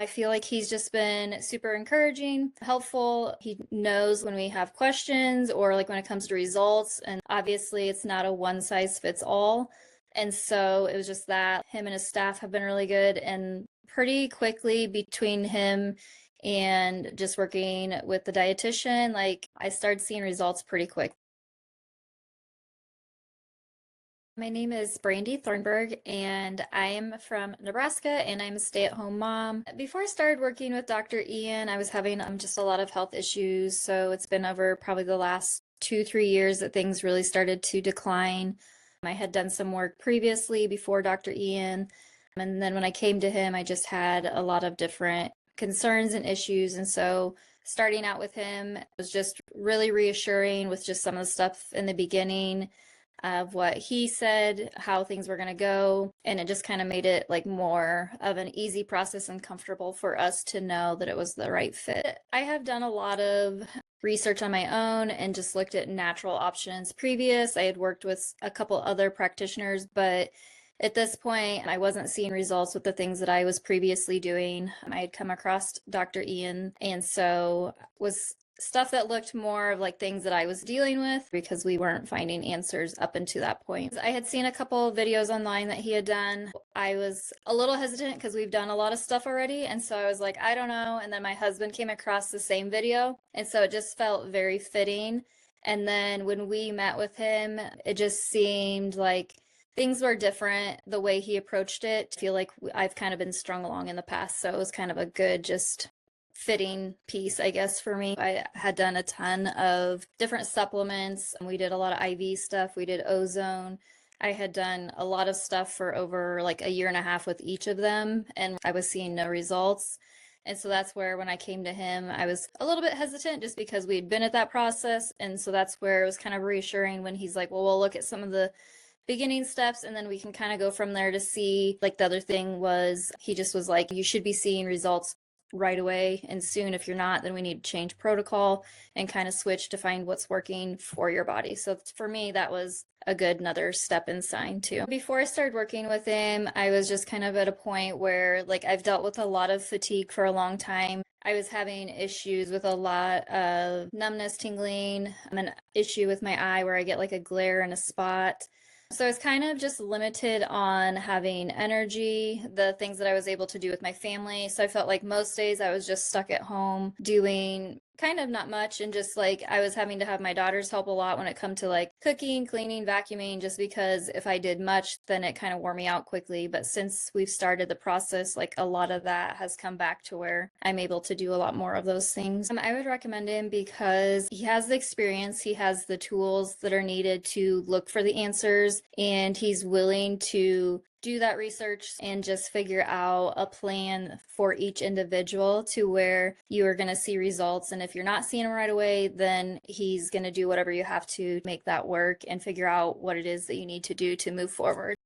I feel like he's just been super encouraging, helpful. He knows when we have questions or like when it comes to results. And obviously, it's not a one size fits all. And so it was just that him and his staff have been really good. And pretty quickly between him and just working with the dietitian, like I started seeing results pretty quick. My name is Brandy Thornburg, and I am from Nebraska, and I'm a stay-at-home mom. Before I started working with Dr. Ian, I was having just a lot of health issues, so it's been over probably the last 2, 3 years that things really started to decline. I had done some work previously before Dr. Ian, and then when I came to him, I just had a lot of different concerns and issues, and so starting out with him was just really reassuring with just some of the stuff in the beginning of what he said, how things were going to go. And it just kind of made it like more of an easy process and comfortable for us to know that it was the right fit. I have done a lot of research on my own and just looked at natural options previous. I had worked with a couple other practitioners, but at this point, I wasn't seeing results with the things that I was previously doing. I had come across Dr. Ian, and so was stuff that looked more of like things that I was dealing with because we weren't finding answers up until that point. I had seen a couple of videos online that he had done. I was a little hesitant because we've done a lot of stuff already. And so I was like, I don't know. And then my husband came across the same video. And so it just felt very fitting. And then when we met with him, it just seemed like things were different the way he approached it. I feel like I've kind of been strung along in the past. So it was kind of a good, just fitting piece, I guess, for me. I had done a ton of different supplements. We did a lot of IV stuff. We did ozone. I had done a lot of stuff for over like a year and a half with each of them, and I was seeing no results. And so that's where when I came to him, I was a little bit hesitant just because we'd been at that process. And so that's where it was kind of reassuring when he's like, well, we'll look at some of the beginning steps and then we can kind of go from there to see. Like the other thing was, he just was like, you should be seeing results right away and soon. If you're not, then we need to change protocol and kind of switch to find what's working for your body. So for me, that was a good another step and sign too. Before I started working with him, I was just kind of at a point where like I've dealt with a lot of fatigue for a long time. I was having issues with a lot of numbness, tingling, an issue with my eye where I get like a glare and a spot. So I was kind of just limited on having energy, the things that I was able to do with my family. So I felt like most days I was just stuck at home doing kind of not much, and just like I was having to have my daughters help a lot when it come to like cooking, cleaning, vacuuming, just because if I did much, then it kind of wore me out quickly. But since we've started the process, like a lot of that has come back to where I'm able to do a lot more of those things. I would recommend him because he has the experience, he has the tools that are needed to look for the answers, and he's willing to do that research and just figure out a plan for each individual to where you are going to see results. And if you're not seeing them right away, then he's going to do whatever you have to make that work and figure out what it is that you need to do to move forward.